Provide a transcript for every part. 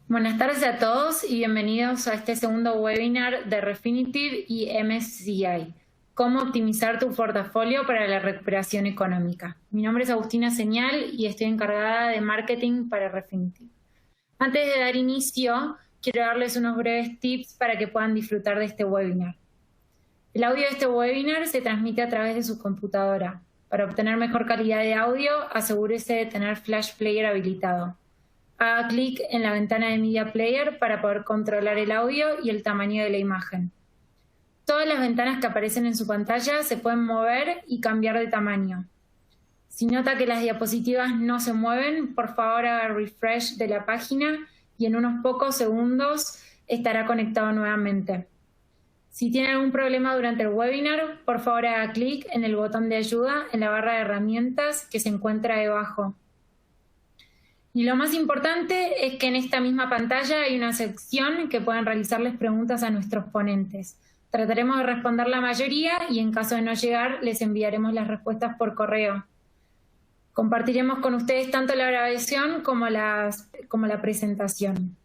Buenas tardes a todos y bienvenidos a este segundo webinar de Refinitiv y MSCI. Cómo optimizar tu portafolio para la recuperación económica. Mi nombre es Agustina Señal y estoy encargada de marketing para Refinitiv. Antes de dar inicio, quiero darles unos breves tips para que puedan disfrutar de este webinar. El audio de este webinar se transmite a través de su computadora. Para obtener mejor calidad de audio, asegúrese de tener Flash Player habilitado. Haga clic en la ventana de Media Player para poder controlar el audio y el tamaño de la imagen. Todas las ventanas que aparecen en su pantalla se pueden mover y cambiar de tamaño. Si nota que las diapositivas no se mueven, por favor haga refresh de la página y en unos pocos segundos estará conectado nuevamente. Si tiene algún problema durante el webinar, por favor haga clic en el botón de ayuda en la barra de herramientas que se encuentra debajo. Y lo más importante es que en esta misma pantalla hay una sección que pueden realizarles preguntas a nuestros ponentes. Trataremos de responder la mayoría y en caso de no llegar, les enviaremos las respuestas por correo. Compartiremos con ustedes tanto la grabación como la presentación.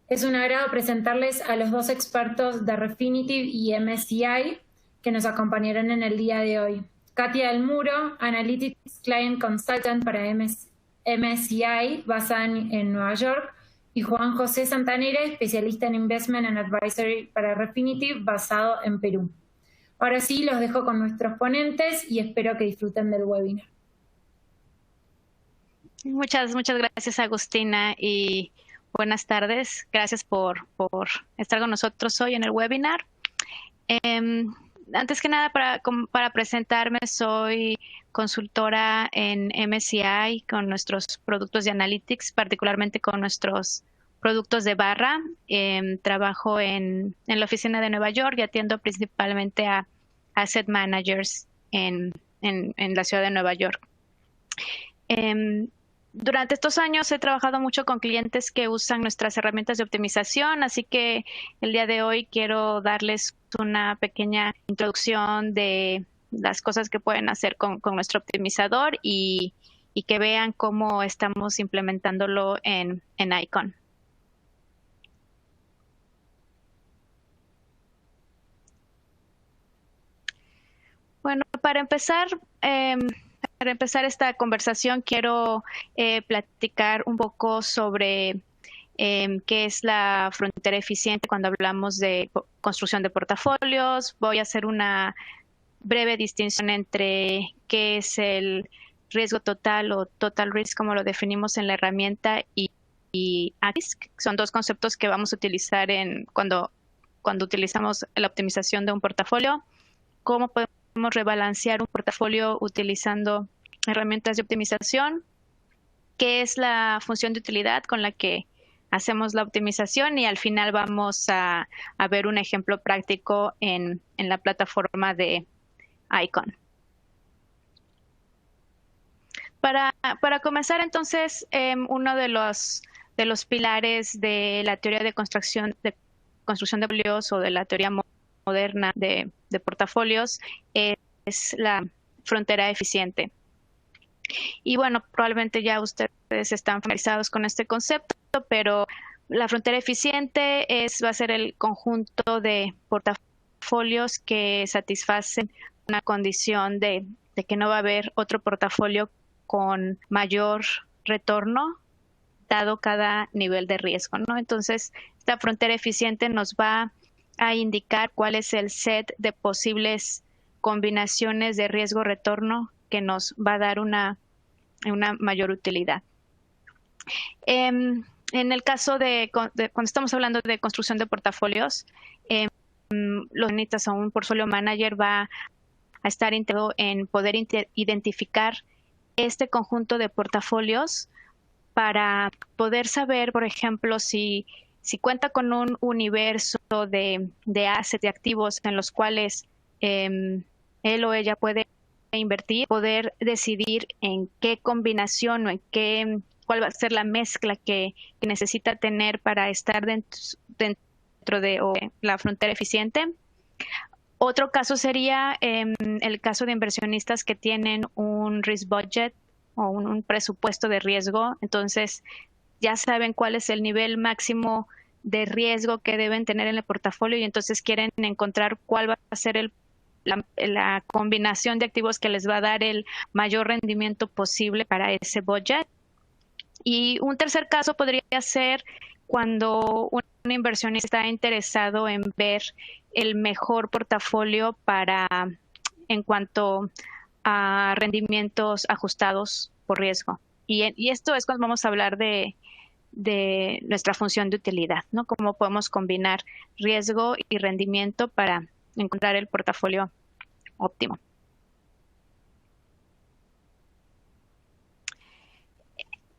Es un agrado presentarles a los dos expertos de Refinitiv y MSCI que nos acompañarán en el día de hoy. Katia del Muro, Analytics Client Consultant para MSCI, basada en Nueva York, y Juan José Santanera, especialista en Investment and Advisory para Refinitiv, basado en Perú. Ahora sí, los dejo con nuestros ponentes y espero que disfruten del webinar. Muchas gracias, Agustina, y buenas tardes. Gracias por estar con nosotros hoy en el webinar. Antes que nada, para presentarme, soy consultora en MSCI con nuestros productos de Analytics, particularmente con nuestros productos de barra. Trabajo en la oficina de Nueva York y atiendo principalmente a asset managers en la ciudad de Nueva York. Durante estos años he trabajado mucho con clientes que usan nuestras herramientas de optimización, así que el día de hoy quiero darles una pequeña introducción de las cosas que pueden hacer con nuestro optimizador y que vean cómo estamos implementándolo en Icon. Bueno, para empezar esta conversación quiero platicar un poco sobre qué es la frontera eficiente cuando hablamos de construcción de portafolios. Voy a hacer una breve distinción entre qué es el riesgo total o total risk, como lo definimos en la herramienta, y risk. Son dos conceptos que vamos a utilizar cuando utilizamos la optimización de un portafolio. Cómo podemos rebalancear un portafolio utilizando herramientas de optimización, qué es la función de utilidad con la que hacemos la optimización, y al final vamos a ver un ejemplo práctico en la plataforma de Icon. Para comenzar, entonces, uno de los pilares de la teoría de construcción de portafolios o de la teoría moderna de portafolios es la frontera eficiente. Y bueno, probablemente ya ustedes están familiarizados con este concepto, pero la frontera eficiente va a ser el conjunto de portafolios que satisfacen una condición de que no va a haber otro portafolio con mayor retorno dado cada nivel de riesgo, ¿no? Entonces, esta frontera eficiente nos va a indicar cuál es el set de posibles combinaciones de riesgo-retorno que nos va a dar una mayor utilidad. En el caso de cuando estamos hablando de construcción de portafolios, los analistas o un portfolio manager va a estar interesado en poder identificar este conjunto de portafolios para poder saber, por ejemplo, si cuenta con un universo de assets, de activos en los cuales él o ella puede invertir, poder decidir en qué combinación o cuál va a ser la mezcla que necesita tener para estar dentro de la frontera eficiente. Otro caso sería el caso de inversionistas que tienen un risk budget o un presupuesto de riesgo. Entonces, ya saben cuál es el nivel máximo de riesgo que deben tener en el portafolio y entonces quieren encontrar cuál va a ser la combinación de activos que les va a dar el mayor rendimiento posible para ese budget. Y un tercer caso podría ser cuando un inversionista está interesado en ver el mejor portafolio en cuanto a rendimientos ajustados por riesgo. Y esto es cuando vamos a hablar de nuestra función de utilidad, ¿no? Cómo podemos combinar riesgo y rendimiento para encontrar el portafolio óptimo.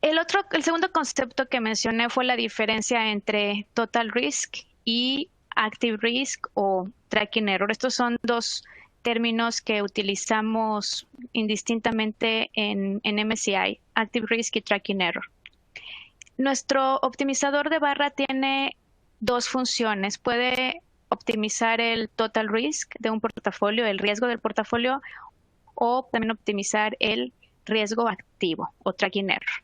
El segundo concepto que mencioné fue la diferencia entre total risk y active risk o tracking error. Estos son dos términos que utilizamos indistintamente en MSCI, active risk y tracking error. Nuestro optimizador de barra tiene dos funciones. Puede optimizar el total risk de un portafolio, el riesgo del portafolio, o también optimizar el riesgo activo o tracking error.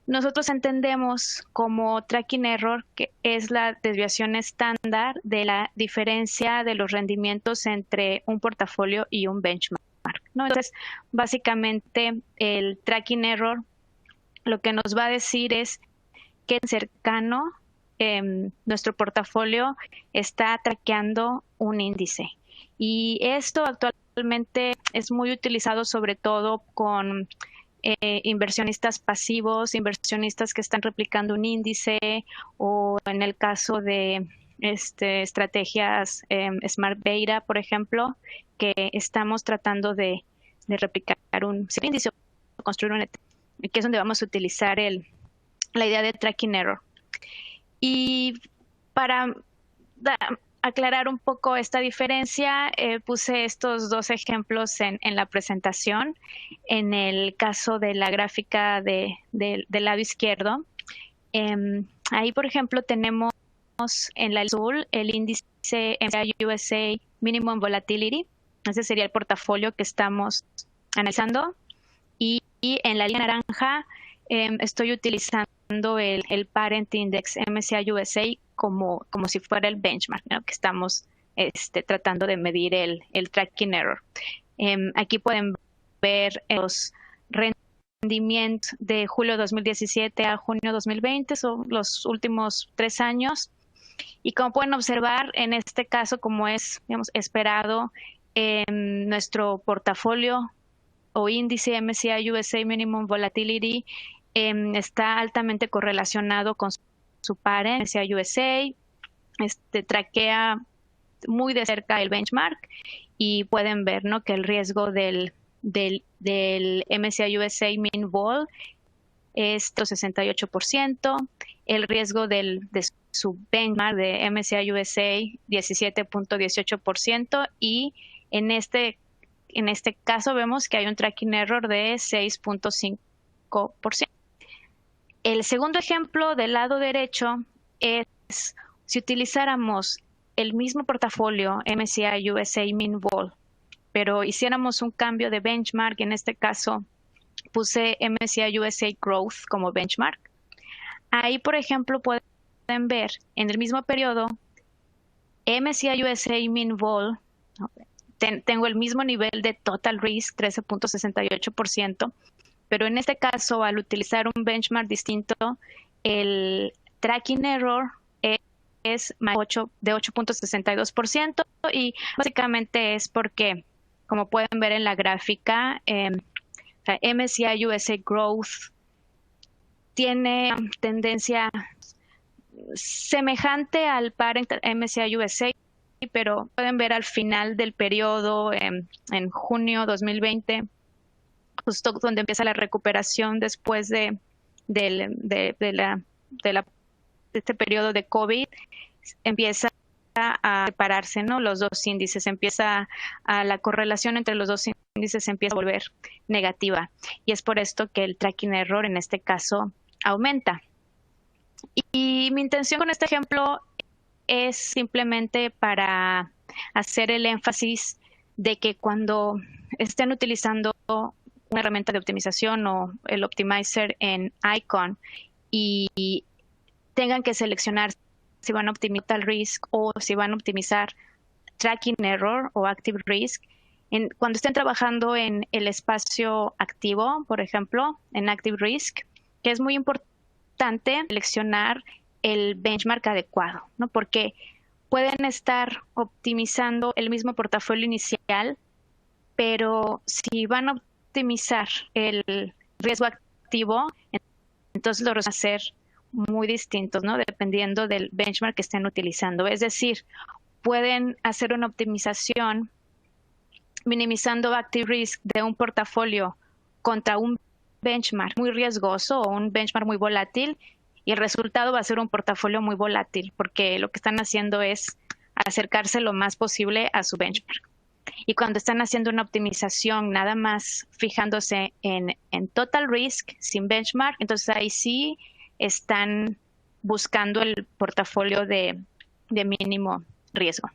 Nosotros entendemos como tracking error que es la desviación estándar de la diferencia de los rendimientos entre un portafolio y un benchmark, ¿no? Entonces, básicamente, el tracking error lo que nos va a decir es qué cercano nuestro portafolio está traqueando un índice. Y esto actualmente es muy utilizado sobre todo con inversionistas pasivos, inversionistas que están replicando un índice, o en el caso de estrategias Smart Beta, por ejemplo, que estamos tratando de replicar un índice o construir un ETF, que es donde vamos a utilizar la idea de tracking error. Y para aclarar un poco esta diferencia, puse estos dos ejemplos en la presentación. En el caso de la gráfica del lado izquierdo, ahí, por ejemplo, tenemos en la azul el índice MSCI USA Minimum Volatility. Ese sería el portafolio que estamos analizando. Y en la línea naranja estoy utilizando el Parent Index MSCI USA como si fuera el benchmark, ¿no? Que estamos tratando de medir el tracking error. Aquí pueden ver los rendimientos de julio 2017 a junio 2020, son los últimos 3 años. Y como pueden observar, en este caso, como es, digamos, esperado, nuestro portafolio o índice MSCI USA Minimum Volatility está altamente correlacionado con su par MSCI USA, traquea muy de cerca el benchmark y pueden ver, ¿no?, que el riesgo del MSCI USA Min Vol es 68%, el riesgo de su benchmark de MSCI USA 17.18%, y en este caso vemos que hay un tracking error de 6.5%. El segundo ejemplo del lado derecho es si utilizáramos el mismo portafolio MSCI USA Min Vol, pero hiciéramos un cambio de benchmark. En este caso puse MSCI USA Growth como benchmark. Ahí, por ejemplo, pueden ver en el mismo periodo MSCI USA Min Vol, tengo el mismo nivel de total risk, 13.68%, pero en este caso, al utilizar un benchmark distinto, el tracking error es de 8.62%, y básicamente es porque, como pueden ver en la gráfica, MSCI USA Growth tiene tendencia semejante al par MSCI USA, pero pueden ver al final del periodo, en junio 2020, justo donde empieza la recuperación después de este periodo de COVID, empieza a separarse, ¿no?, los dos índices, la correlación entre los dos índices empieza a volver negativa, y es por esto que el tracking error en este caso aumenta. Y mi intención con este ejemplo es simplemente para hacer el énfasis de que cuando estén utilizando una herramienta de optimización o el optimizer en Icon y tengan que seleccionar si van a optimizar risk o si van a optimizar tracking error o active risk. Cuando estén trabajando en el espacio activo, por ejemplo, en active risk, que es muy importante seleccionar el benchmark adecuado, ¿no? Porque pueden estar optimizando el mismo portafolio inicial, pero si van a optimizar el riesgo activo, entonces los resultados van a ser muy distintos, ¿no? Dependiendo del benchmark que estén utilizando. Es decir, pueden hacer una optimización minimizando active risk de un portafolio contra un benchmark muy riesgoso o un benchmark muy volátil, y el resultado va a ser un portafolio muy volátil porque lo que están haciendo es acercarse lo más posible a su benchmark. Y cuando están haciendo una optimización nada más fijándose en total risk sin benchmark, entonces ahí sí están buscando el portafolio de mínimo riesgo.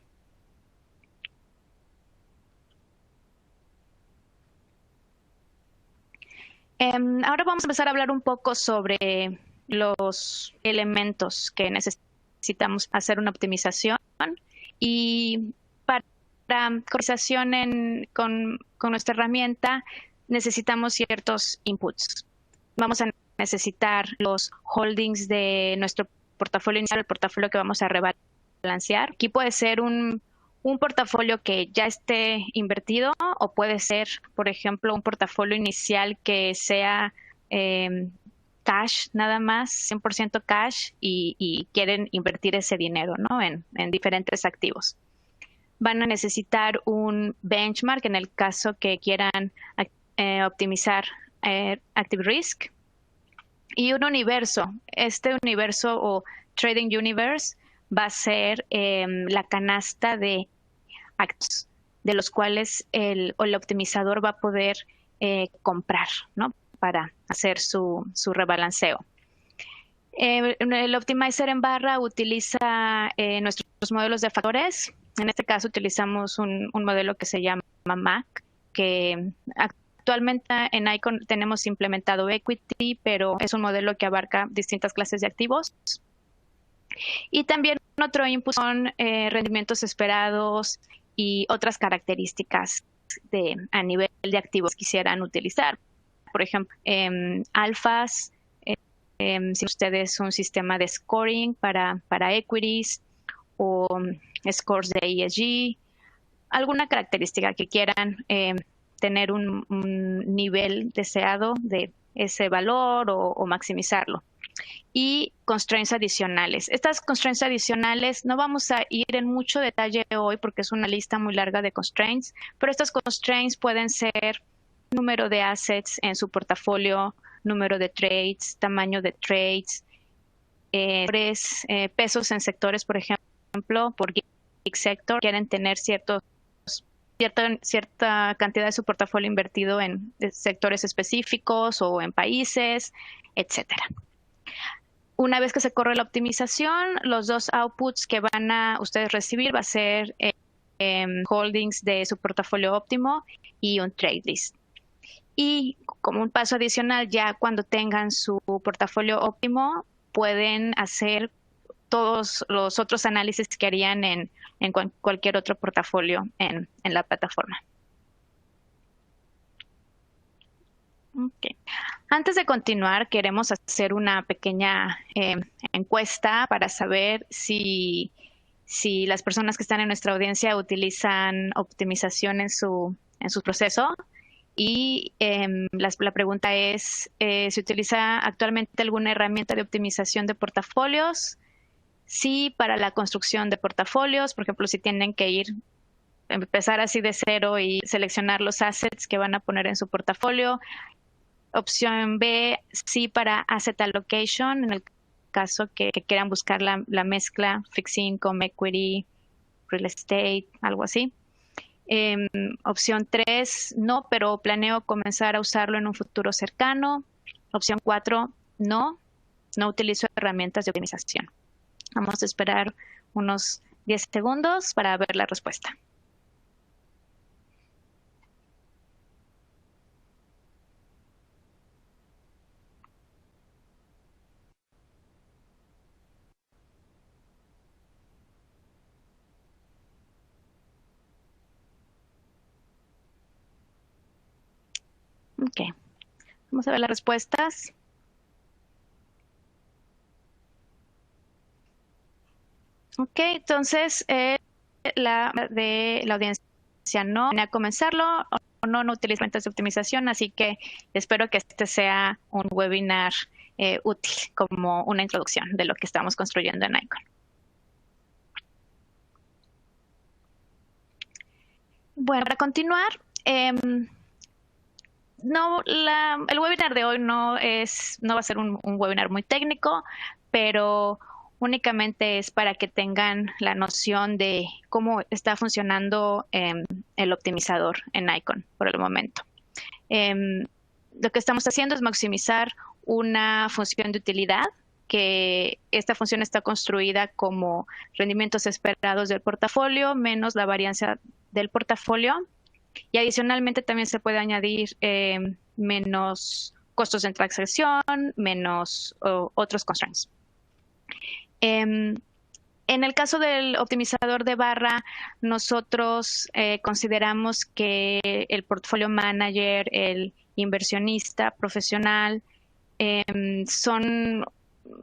Ahora vamos a empezar a hablar un poco sobre los elementos que necesitamos hacer una optimización, y para optimización con nuestra herramienta necesitamos ciertos inputs. Vamos a necesitar los holdings de nuestro portafolio inicial, el portafolio que vamos a rebalancear. Aquí puede ser un portafolio que ya esté invertido, o puede ser, por ejemplo, un portafolio inicial que sea cash nada más, 100% cash, y quieren invertir ese dinero, ¿no? en diferentes activos. Van a necesitar un benchmark en el caso que quieran optimizar active risk, y un universo. Este universo o trading universe va a ser la canasta de activos de los cuales el optimizador va a poder comprar, ¿no? Para hacer su rebalanceo. El optimizer en barra utiliza nuestros modelos de factores. En este caso utilizamos un modelo que se llama MAC, que actualmente en Icon tenemos implementado Equity, pero es un modelo que abarca distintas clases de activos. Y también otro input son rendimientos esperados y otras características a nivel de activos que quisieran utilizar. Por ejemplo, alfas, si ustedes un sistema de scoring para equities, o scores de ESG, alguna característica que quieran tener un nivel deseado de ese valor o maximizarlo. Y constraints adicionales. Estas constraints adicionales no vamos a ir en mucho detalle hoy porque es una lista muy larga de constraints, pero estas constraints pueden ser número de assets en su portafolio, número de trades, tamaño de trades, pesos en sectores, por ejemplo, por geek sector, quieren tener cierta cantidad de su portafolio invertido en sectores específicos o en países, etcétera. Una vez que se corre la optimización, los dos outputs que van a ustedes recibir va a ser holdings de su portafolio óptimo y un trade list. Y como un paso adicional, ya cuando tengan su portafolio óptimo, pueden hacer todos los otros análisis que harían en cualquier otro portafolio en la plataforma. Okay. Antes de continuar, queremos hacer una pequeña encuesta para saber si las personas que están en nuestra audiencia utilizan optimización en su proceso. Y la pregunta es, ¿se utiliza actualmente alguna herramienta de optimización de portafolios? Sí, para la construcción de portafolios, por ejemplo, si tienen que empezar así de cero y seleccionar los assets que van a poner en su portafolio. Opción B, sí, para asset allocation, en el caso que quieran buscar la mezcla fixed income, equity, real estate, algo así. Opción 3, no, pero planeo comenzar a usarlo en un futuro cercano. Opción 4, no utilizo herramientas de optimización. Vamos a esperar unos 10 segundos para ver la respuesta. Ok, vamos a ver las respuestas. Ok, entonces la de la audiencia no viene a comenzarlo o no utiliza herramientas de optimización, así que espero que este sea un webinar útil como una introducción de lo que estamos construyendo en Icon. Bueno, para continuar, el webinar de hoy no va a ser un webinar muy técnico, pero únicamente es para que tengan la noción de cómo está funcionando el optimizador en Icon por el momento. Lo que estamos haciendo es maximizar una función de utilidad, que esta función está construida como rendimientos esperados del portafolio menos la varianza del portafolio. Y adicionalmente también se puede añadir menos costos de transacción, menos otros constraints. En el caso del optimizador de barra, nosotros consideramos que el portfolio manager, el inversionista profesional, son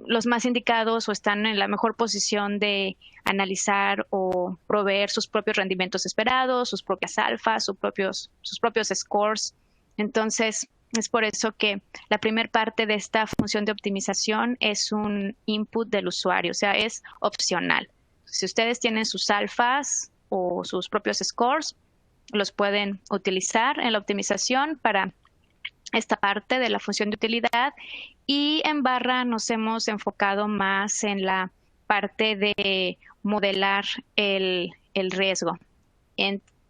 los más indicados o están en la mejor posición de analizar o proveer sus propios rendimientos esperados, sus propias alfas, sus propios scores. Entonces, es por eso que la primera parte de esta función de optimización es un input del usuario, o sea, es opcional. Si ustedes tienen sus alfas o sus propios scores, los pueden utilizar en la optimización para esta parte de la función de utilidad, y en barra nos hemos enfocado más en la parte de modelar el riesgo.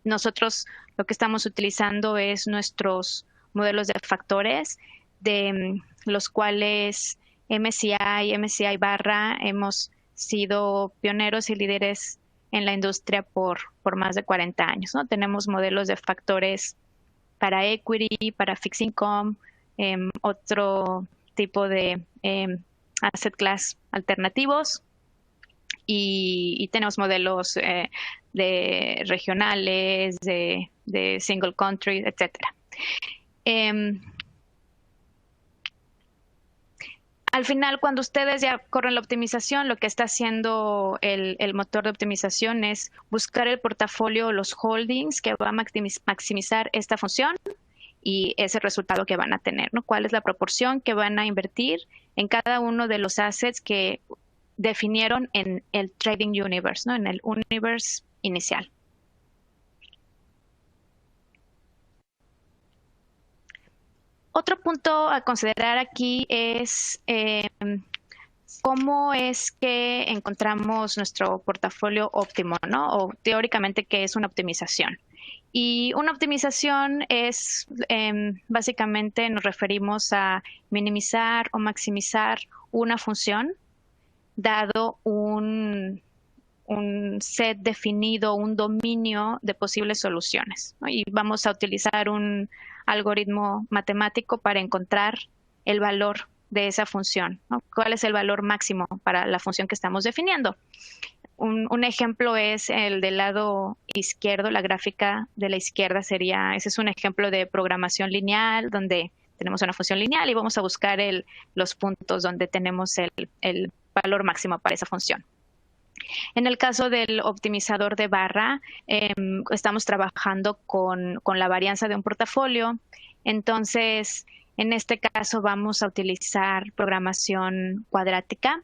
Nosotros lo que estamos utilizando es nuestros modelos de factores, de los cuales MSCI barra hemos sido pioneros y líderes en la industria por más de 40 años, ¿no? Tenemos modelos de factores para equity, para fixed income, otro tipo de asset class alternativos, y tenemos modelos de regionales, de single country, etcétera. Al final, cuando ustedes ya corren la optimización, lo que está haciendo el motor de optimización es buscar el portafolio, los holdings que va a maximizar esta función, y ese resultado que van a tener, ¿no? ¿Cuál es la proporción que van a invertir en cada uno de los assets que definieron en el trading universe, ¿no? En el universe inicial. Otro punto a considerar aquí es cómo es que encontramos nuestro portafolio óptimo, ¿no? O teóricamente, ¿qué es una optimización? Y una optimización es, básicamente nos referimos a minimizar o maximizar una función dado un set definido, un dominio de posibles soluciones, ¿no? Y vamos a utilizar un algoritmo matemático para encontrar el valor de esa función, ¿no? ¿Cuál es el valor máximo para la función que estamos definiendo? Un ejemplo es el del lado izquierdo, la gráfica de la izquierda ese es un ejemplo de programación lineal, donde tenemos una función lineal y vamos a buscar los puntos donde tenemos el valor máximo para esa función. En el caso del optimizador de barra, estamos trabajando con la varianza de un portafolio. Entonces, en este caso vamos a utilizar programación cuadrática,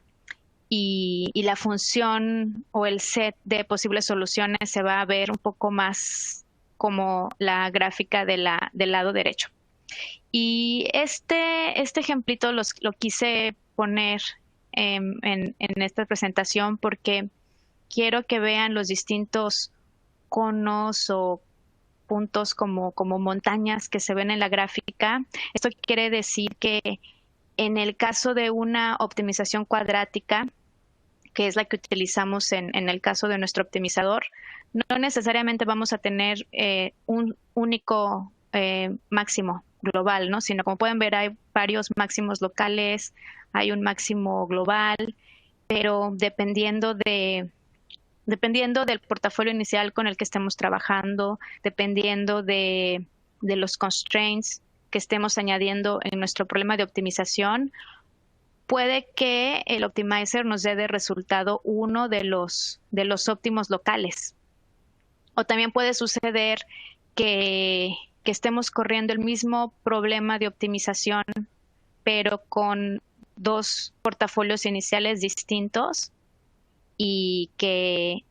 y la función o el set de posibles soluciones se va a ver un poco más como la gráfica del lado derecho. Y este ejemplito lo quise poner en esta presentación porque quiero que vean los distintos conos o puntos como montañas que se ven en la gráfica. Esto quiere decir que en el caso de una optimización cuadrática, que es la que utilizamos en el caso de nuestro optimizador, no necesariamente vamos a tener un único máximo global, ¿no? Sino, como pueden ver, hay varios máximos locales, hay un máximo global, pero dependiendo del portafolio inicial con el que estemos trabajando, dependiendo de los constraints que estemos añadiendo en nuestro problema de optimización, puede que el optimizer nos dé de resultado uno de los óptimos locales. O también puede suceder que estemos corriendo el mismo problema de optimización, pero con dos portafolios iniciales distintos y que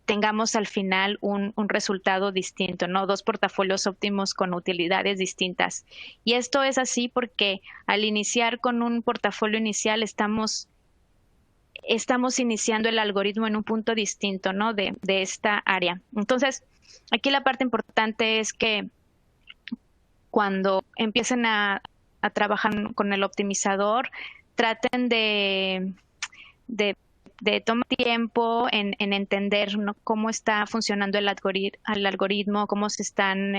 tengamos al final un resultado distinto, ¿no? Dos portafolios óptimos con utilidades distintas. Y esto es así porque al iniciar con un portafolio inicial estamos iniciando el algoritmo en un punto distinto, ¿no? De esta área. Entonces, aquí la parte importante es que cuando empiecen a trabajar con el optimizador, traten de tomar tiempo en entender, ¿no?, cómo está funcionando el algoritmo, cómo se están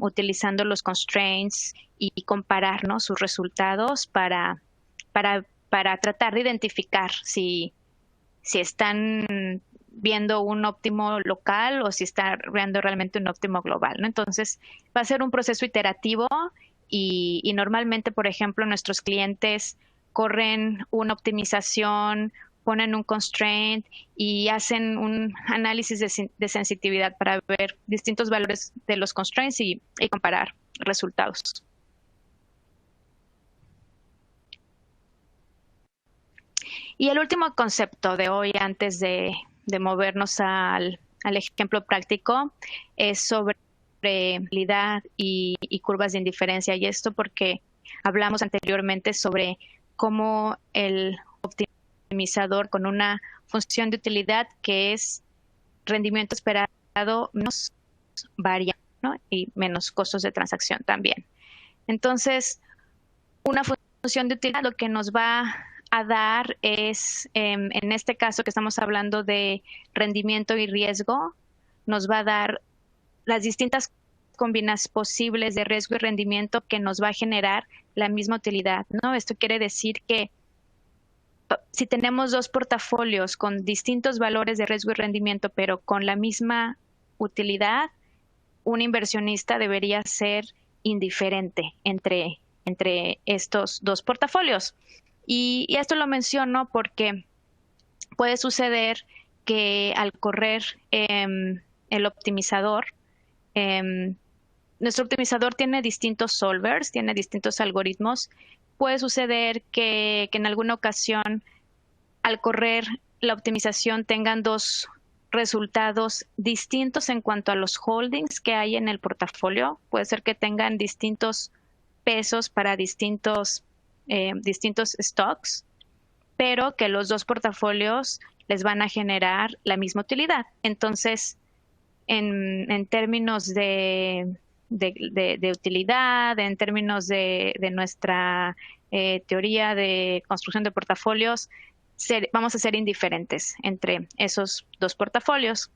utilizando los constraints y comparar, ¿no?, sus resultados para tratar de identificar si están viendo un óptimo local o si están viendo realmente un óptimo global, ¿no? Entonces, va a ser un proceso iterativo y normalmente, por ejemplo, nuestros clientes corren una optimización, ponen un constraint y hacen un análisis de sensitividad para ver distintos valores de los constraints y comparar resultados. Y el último concepto de hoy, antes de movernos al ejemplo práctico, es sobre probabilidad y curvas de indiferencia. Y esto porque hablamos anteriormente sobre cómo el optimizador con una función de utilidad que es rendimiento esperado menos variable, ¿no?, y menos costos de transacción también. Entonces, una función de utilidad lo que nos va a dar es, en este caso que estamos hablando de rendimiento y riesgo, nos va a dar las distintas combinaciones posibles de riesgo y rendimiento que nos va a generar la misma utilidad, ¿no? Esto quiere decir que si tenemos dos portafolios con distintos valores de riesgo y rendimiento, pero con la misma utilidad, un inversionista debería ser indiferente entre estos dos portafolios. Y esto lo menciono porque puede suceder que al correr el optimizador, nuestro optimizador tiene distintos solvers, tiene distintos algoritmos. Puede suceder que en alguna ocasión al correr la optimización tengan dos resultados distintos en cuanto a los holdings que hay en el portafolio. Puede ser que tengan distintos pesos para distintos stocks, pero que los dos portafolios les van a generar la misma utilidad. Entonces, en términos de utilidad, en términos de nuestra teoría de construcción de portafolios, vamos a ser indiferentes entre esos dos portafolios.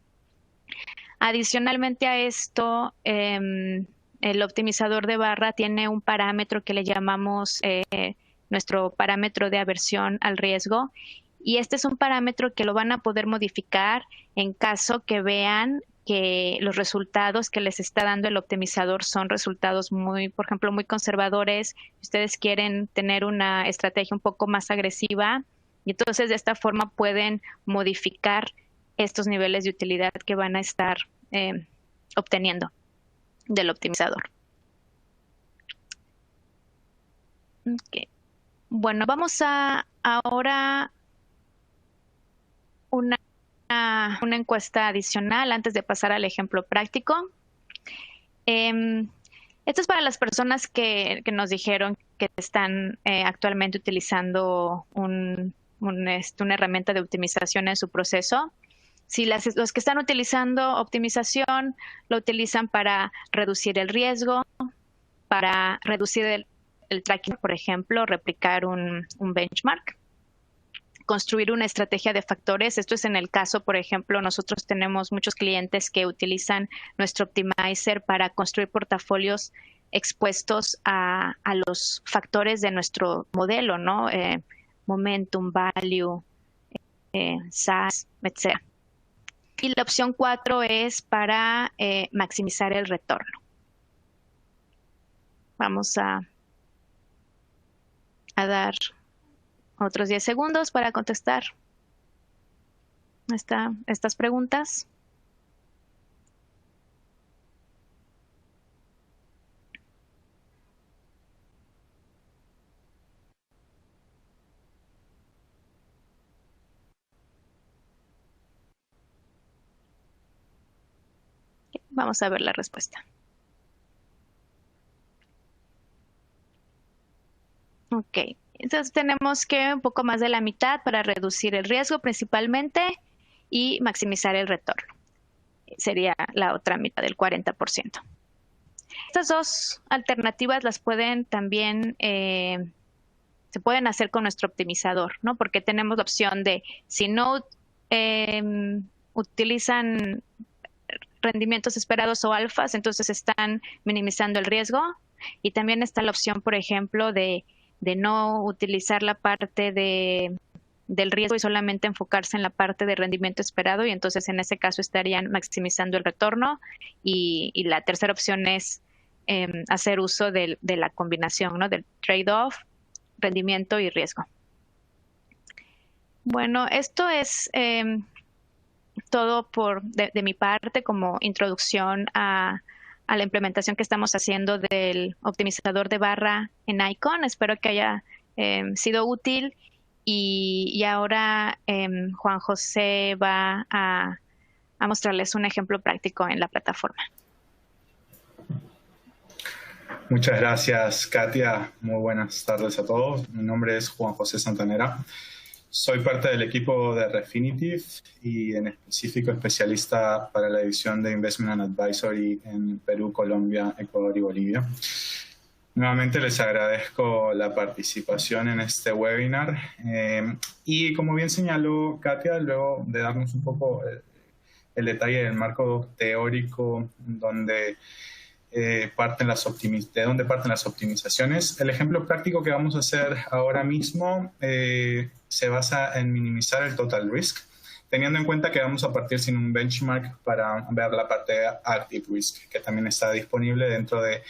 Adicionalmente a esto, el optimizador de barra tiene un parámetro que le llamamos nuestro parámetro de aversión al riesgo, y este es un parámetro que lo van a poder modificar en caso que vean que los resultados que les está dando el optimizador son resultados por ejemplo, muy conservadores. Ustedes quieren tener una estrategia un poco más agresiva, y entonces de esta forma pueden modificar estos niveles de utilidad que van a estar obteniendo del optimizador. Okay. Bueno, vamos a ahora una encuesta adicional antes de pasar al ejemplo práctico. Esto es para las personas que nos dijeron que están actualmente utilizando una herramienta de optimización en su proceso. Si los que están utilizando optimización lo utilizan para reducir el riesgo, para reducir el tracking, por ejemplo, replicar un benchmark, construir una estrategia de factores. Esto es en el caso, por ejemplo, nosotros tenemos muchos clientes que utilizan nuestro optimizer para construir portafolios expuestos a los factores de nuestro modelo, ¿no? Momentum, value, size, etc. Y la opción 4 es para maximizar el retorno. Vamos a dar otros 10 segundos para contestar estas preguntas. Vamos a ver la respuesta. Ok, entonces tenemos que un poco más de la mitad para reducir el riesgo principalmente y maximizar el retorno. Sería la otra mitad, del 40%. Estas dos alternativas las pueden también, se pueden hacer con nuestro optimizador, ¿no? Porque tenemos la opción de, si no utilizan rendimientos esperados o alfas, entonces están minimizando el riesgo. Y también está la opción, por ejemplo, de no utilizar la parte del riesgo y solamente enfocarse en la parte de rendimiento esperado, y entonces en ese caso estarían maximizando el retorno. Y la tercera opción es hacer uso de la combinación, ¿no? Del trade-off, rendimiento y riesgo. Bueno, esto es todo de mi parte como introducción a la implementación que estamos haciendo del optimizador de barra en Icon. Espero que haya sido útil, y ahora Juan José va a mostrarles un ejemplo práctico en la plataforma. Muchas gracias, Katia. Muy buenas tardes a todos. Mi nombre es Juan José Santanera. Soy parte del equipo de Refinitiv y en específico especialista para la división de Investment and Advisory en Perú, Colombia, Ecuador y Bolivia. Nuevamente les agradezco la participación en este webinar. Y como bien señaló Katia, luego de darnos un poco el detalle del marco teórico donde parten las optimizaciones, el ejemplo práctico que vamos a hacer ahora mismo se basa en minimizar el total risk, teniendo en cuenta que vamos a partir sin un benchmark para ver la parte de active risk, que también está disponible dentro de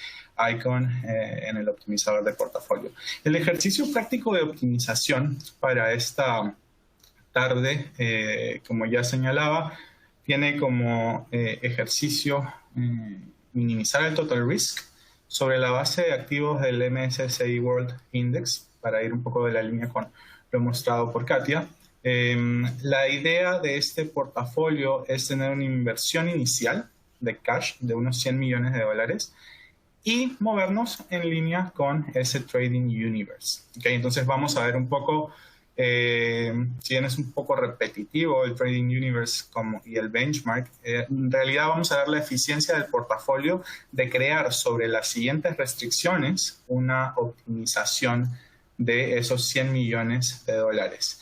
Icon en el optimizador de portafolio. El ejercicio práctico de optimización para esta tarde, como ya señalaba, tiene como ejercicio minimizar el total risk sobre la base de activos del MSCI World Index, para ir un poco de la línea con lo mostrado por Katia. La idea de este portafolio es tener una inversión inicial de cash de unos 100 millones de dólares y movernos en línea con ese Trading Universe. ¿Okay? Entonces vamos a ver un poco, si bien es un poco repetitivo el Trading Universe y el benchmark, en realidad vamos a ver la eficiencia del portafolio de crear sobre las siguientes restricciones una optimización de esos 100 millones de dólares.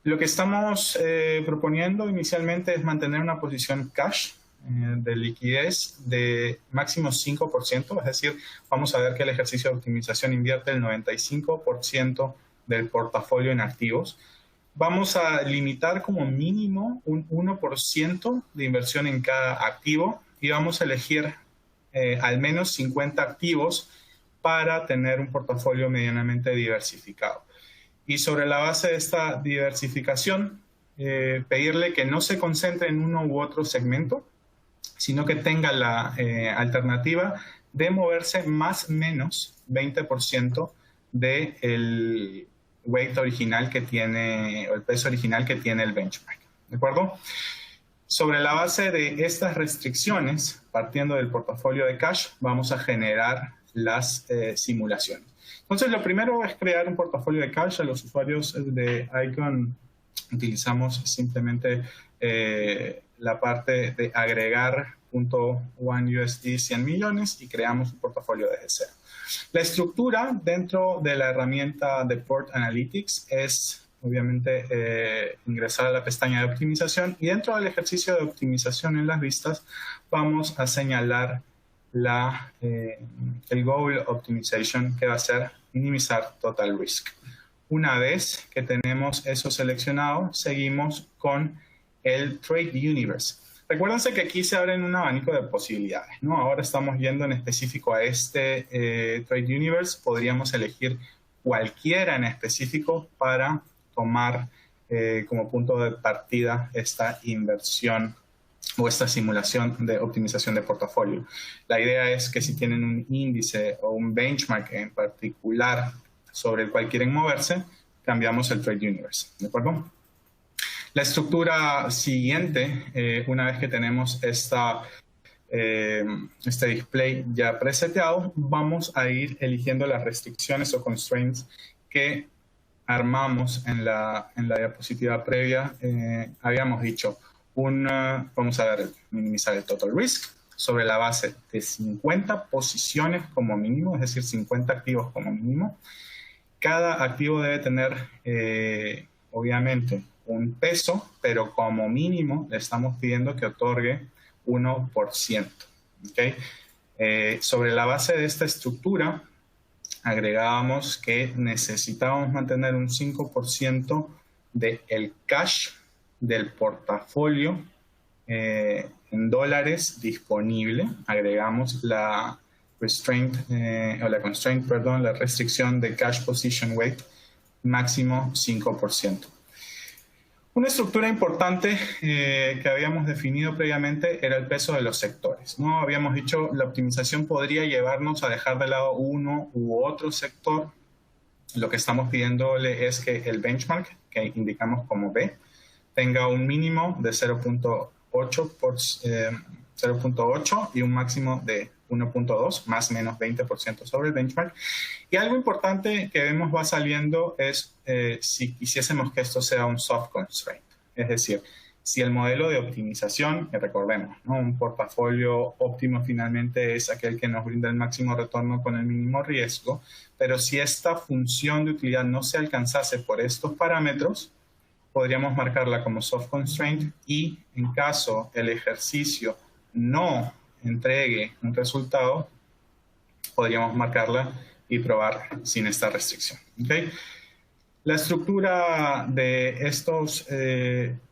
Lo que estamos proponiendo inicialmente es mantener una posición cash de liquidez de máximo 5%, es decir, vamos a ver que el ejercicio de optimización invierte el 95% del portafolio en activos. Vamos a limitar como mínimo un 1% de inversión en cada activo y vamos a elegir al menos 50 activos para tener un portafolio medianamente diversificado. Y sobre la base de esta diversificación, pedirle que no se concentre en uno u otro segmento, sino que tenga la alternativa de moverse más o menos 20% del weight original que tiene, o el peso original que tiene el benchmark. ¿De acuerdo? Sobre la base de estas restricciones, partiendo del portafolio de cash, vamos a generar las simulaciones. Entonces, lo primero es crear un portafolio de cash. A los usuarios de Icon utilizamos simplemente la parte de agregar .1 USD 100 millones y creamos un portafolio desde cero. La estructura dentro de la herramienta de Port Analytics es, obviamente, ingresar a la pestaña de optimización y dentro del ejercicio de optimización en las vistas vamos a señalar el Goal Optimization, que va a ser minimizar total risk. Una vez que tenemos eso seleccionado, seguimos con el Trade Universe. Recuérdense que aquí se abren un abanico de posibilidades, ¿no? Ahora estamos yendo en específico a este Trade Universe. Podríamos elegir cualquiera en específico para tomar como punto de partida esta inversión o esta simulación de optimización de portafolio. La idea es que si tienen un índice o un benchmark en particular sobre el cual quieren moverse, cambiamos el Trade Universe, ¿de acuerdo? La estructura siguiente, una vez que tenemos este display ya preseteado, vamos a ir eligiendo las restricciones o constraints que armamos en la diapositiva previa. Habíamos dicho, vamos a minimizar el total risk sobre la base de 50 posiciones como mínimo, es decir, 50 activos como mínimo. Cada activo debe tener, obviamente, un peso, pero como mínimo le estamos pidiendo que otorgue 1%. ¿Okay? Sobre la base de esta estructura, agregábamos que necesitábamos mantener un 5% del cash del portafolio en dólares disponible. Agregamos la la restricción de cash position weight máximo 5%. Una estructura importante que habíamos definido previamente era el peso de los sectores, ¿no? Habíamos dicho la optimización podría llevarnos a dejar de lado uno u otro sector. Lo que estamos pidiéndole es que el benchmark, que indicamos como B, tenga un mínimo de 0.8 y un máximo de 1.2, más o menos 20% sobre el benchmark. Y algo importante que vemos va saliendo es si quisiésemos que esto sea un soft constraint. Es decir, si el modelo de optimización, que recordemos, ¿no? Un portafolio óptimo finalmente es aquel que nos brinda el máximo retorno con el mínimo riesgo, pero si esta función de utilidad no se alcanzase por estos parámetros, podríamos marcarla como soft constraint y en caso el ejercicio no entregue un resultado, podríamos marcarla y probar sin esta restricción. ¿Okay? La estructura de estos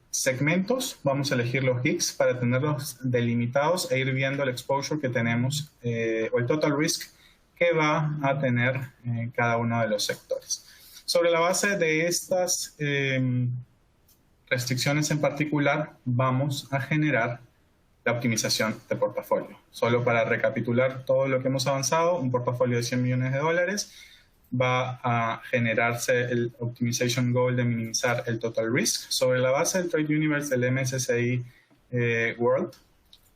segmentos, vamos a elegir los GICs para tenerlos delimitados e ir viendo el exposure que tenemos o el total risk que va a tener cada uno de los sectores. Sobre la base de estas restricciones en particular, vamos a generar la optimización de portafolio. Solo para recapitular todo lo que hemos avanzado, un portafolio de $100 millones va a generarse el optimization goal de minimizar el total risk. Sobre la base del Trade Universe del MSCI World,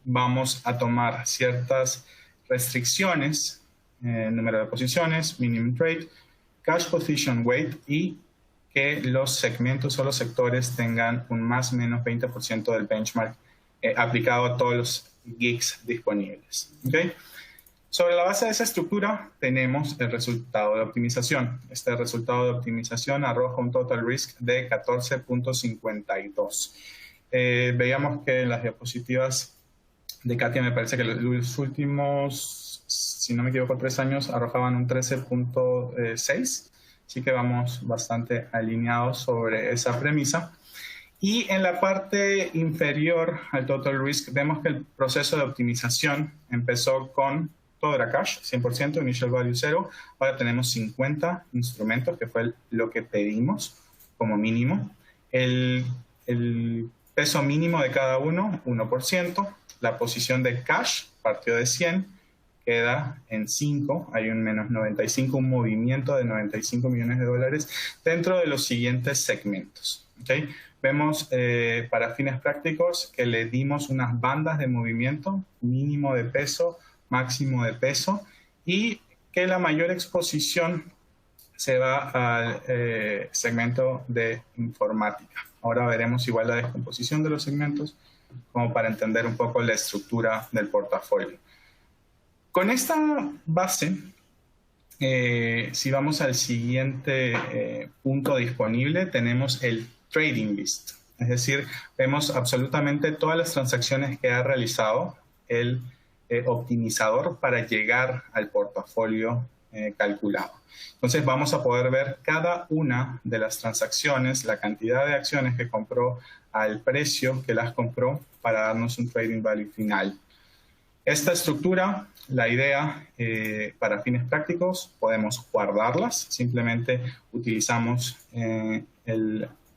vamos a tomar ciertas restricciones, número de posiciones, minimum trade, cash position weight y que los segmentos o los sectores tengan un más o menos 20% del benchmark aplicado a todos los GICs disponibles. ¿Okay? Sobre la base de esa estructura tenemos el resultado de optimización. Este resultado de optimización arroja un total risk de 14.52. Veíamos que en las diapositivas de Katia me parece que los últimos, si no me equivoco, 3 años arrojaban un 13.6. Así que vamos bastante alineados sobre esa premisa. Y en la parte inferior al total risk vemos que el proceso de optimización empezó con todo era cash, 100%, initial value 0. Ahora tenemos 50 instrumentos, que fue lo que pedimos como mínimo. El peso mínimo de cada uno, 1%. La posición de cash partió de 100, queda en 5. Hay un menos 95, un movimiento de $95 millones dentro de los siguientes segmentos. ¿Okay? Vemos para fines prácticos que le dimos unas bandas de movimiento, mínimo de peso, máximo de peso, y que la mayor exposición se va al segmento de informática. Ahora veremos igual la descomposición de los segmentos como para entender un poco la estructura del portafolio. Con esta base, si vamos al siguiente punto disponible, tenemos el trading list. Es decir, vemos absolutamente todas las transacciones que ha realizado el optimizador para llegar al portafolio calculado. Entonces vamos a poder ver cada una de las transacciones, la cantidad de acciones que compró al precio que las compró para darnos un trading value final. Esta estructura, la idea para fines prácticos, podemos guardarlas. Simplemente utilizamos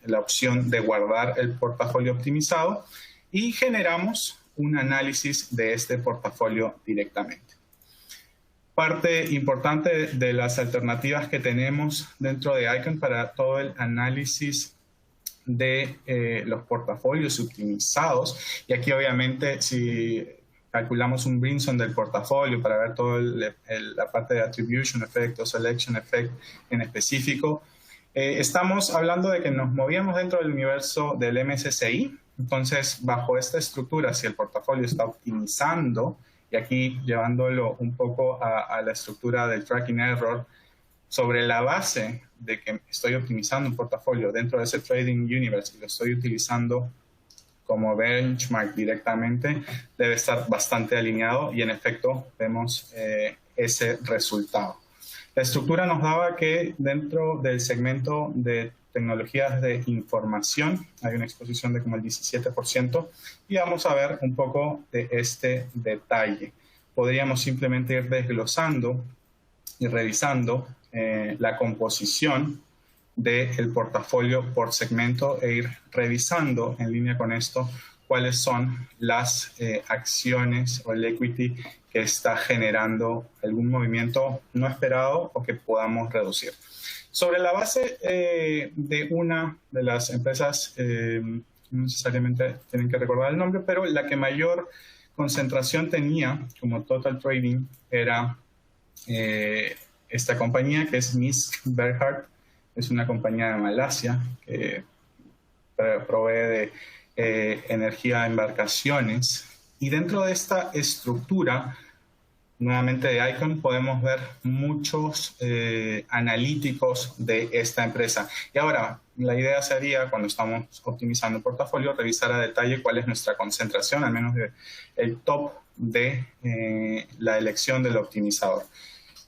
la opción de guardar el portafolio optimizado y generamos un análisis de este portafolio directamente. Parte importante de las alternativas que tenemos dentro de Icon para todo el análisis de los portafolios optimizados, y aquí obviamente si calculamos un Brinson del portafolio para ver toda la parte de Attribution Effect o Selection Effect en específico, estamos hablando de que nos movíamos dentro del universo del MSCI. Entonces, bajo esta estructura, si el portafolio está optimizando, y aquí llevándolo un poco a la estructura del tracking error, sobre la base de que estoy optimizando un portafolio dentro de ese trading universe y lo estoy utilizando como benchmark directamente, debe estar bastante alineado y en efecto vemos ese resultado. La estructura nos daba que dentro del segmento de tecnologías de información hay una exposición de como el 17% y vamos a ver un poco de este detalle. Podríamos simplemente ir desglosando y revisando la composición del portafolio por segmento e ir revisando en línea con esto cuáles son las acciones o el equity que está generando algún movimiento no esperado o que podamos reducir. Sobre la base de una de las empresas, no necesariamente tienen que recordar el nombre, pero la que mayor concentración tenía como Total Trading era esta compañía que es Miss Berhad. Es una compañía de Malasia que provee de energía a embarcaciones. Y dentro de esta estructura, nuevamente de Icon, podemos ver muchos analíticos de esta empresa. Y ahora, la idea sería, cuando estamos optimizando el portafolio, revisar a detalle cuál es nuestra concentración, al menos el top de la elección del optimizador.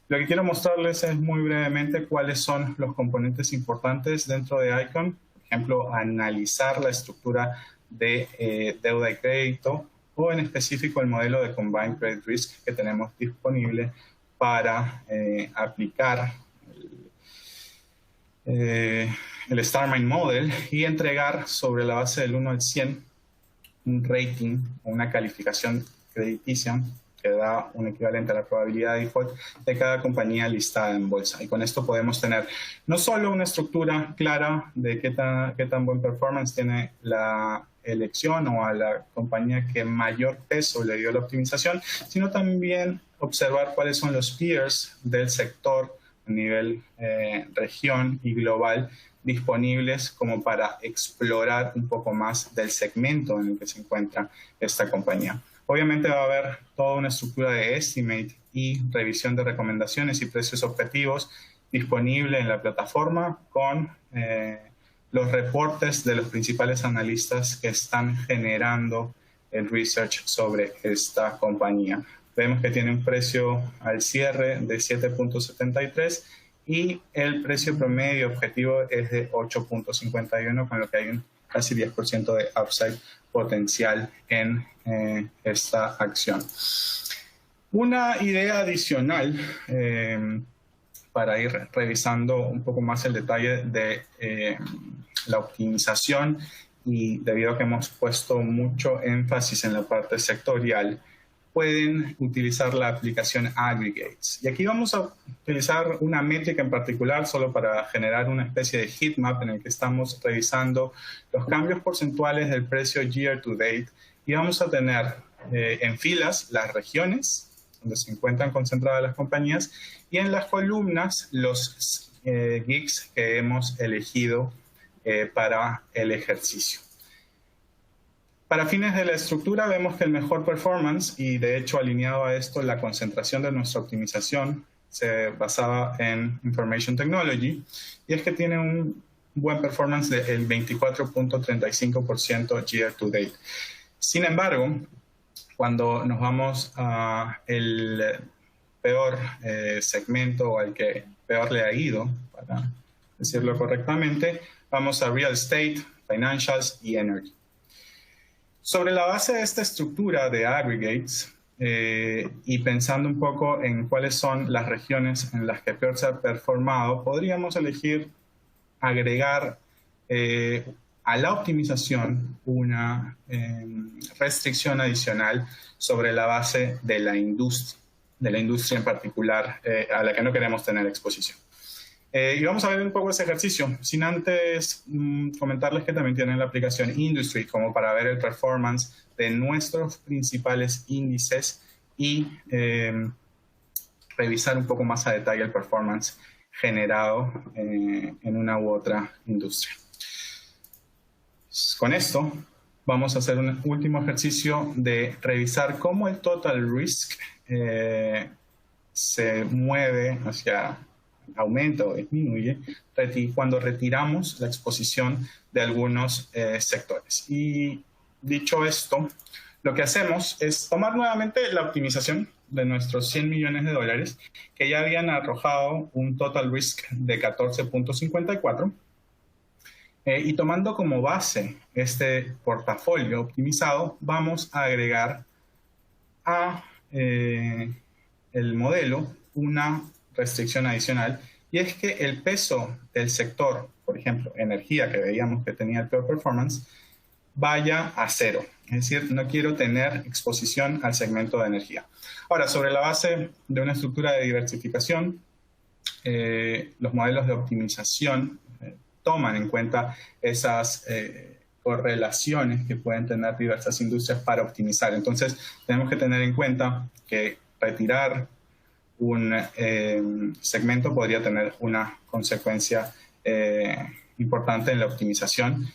Lo que quiero mostrarles es muy brevemente cuáles son los componentes importantes dentro de Icon. Por ejemplo, analizar la estructura de deuda y crédito, o en específico el modelo de Combined Credit Risk que tenemos disponible para aplicar el StarMine Model y entregar sobre la base del 1 al 100 un rating o una calificación crediticia que da un equivalente a la probabilidad de default de cada compañía listada en bolsa. Y con esto podemos tener no solo una estructura clara de qué tan buen performance tiene la elección o a la compañía que mayor peso le dio la optimización, sino también observar cuáles son los peers del sector a nivel región y global disponibles como para explorar un poco más del segmento en el que se encuentra esta compañía. Obviamente va a haber toda una estructura de estimate y revisión de recomendaciones y precios objetivos disponible en la plataforma con los reportes de los principales analistas que están generando el research sobre esta compañía. Vemos que tiene un precio al cierre de 7.73 y el precio promedio objetivo es de 8.51, con lo que hay un casi 10% de upside potencial en esta acción. Una idea adicional para ir revisando un poco más el detalle de la optimización, y debido a que hemos puesto mucho énfasis en la parte sectorial, pueden utilizar la aplicación Aggregates. Y aquí vamos a utilizar una métrica en particular solo para generar una especie de heat map en el que estamos revisando los cambios porcentuales del precio year to date, y vamos a tener en filas las regiones donde se encuentran concentradas las compañías y en las columnas los GICs que hemos elegido para el ejercicio. Para fines de la estructura vemos que el mejor performance, y de hecho alineado a esto la concentración de nuestra optimización, se basaba en Information Technology, y es que tiene un buen performance del 24.35% year to date. Sin embargo, cuando nos vamos a el peor segmento o al que peor le ha ido, para decirlo correctamente, vamos a Real Estate, Financials y Energy. Sobre la base de esta estructura de aggregates y pensando un poco en cuáles son las regiones en las que peor se ha performado, podríamos elegir agregar a la optimización una restricción adicional sobre la base de la industria en particular a la que no queremos tener exposición. Y vamos a ver un poco ese ejercicio, sin antes comentarles que también tienen la aplicación Industry como para ver el performance de nuestros principales índices y revisar un poco más a detalle el performance generado en una u otra industria. Con esto vamos a hacer un último ejercicio de revisar cómo el total risk se mueve hacia aumenta o disminuye cuando retiramos la exposición de algunos sectores. Y dicho esto, lo que hacemos es tomar nuevamente la optimización de nuestros 100 millones de dólares que ya habían arrojado un total risk de 14.54 y tomando como base este portafolio optimizado, vamos a agregar a el modelo una restricción adicional, y es que el peso del sector, por ejemplo, energía, que veíamos que tenía el peor performance, vaya a cero. Es decir, no quiero tener exposición al segmento de energía. Ahora, sobre la base de una estructura de diversificación, los modelos de optimización toman en cuenta esas correlaciones que pueden tener diversas industrias para optimizar. Entonces, tenemos que tener en cuenta que retirar un segmento podría tener una consecuencia importante en la optimización.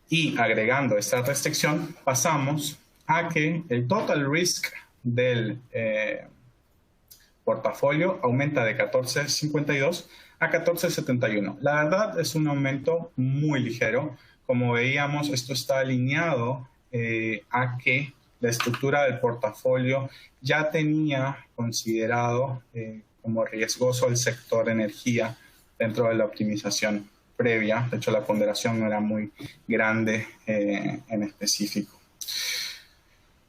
Y agregando esta restricción, pasamos a que el total risk del portafolio aumenta de 14.52 a 14.71. La verdad es un aumento muy ligero. Como veíamos, esto está alineado a que la estructura del portafolio ya tenía considerado como riesgoso el sector energía dentro de la optimización previa. De hecho, la ponderación no era muy grande en específico.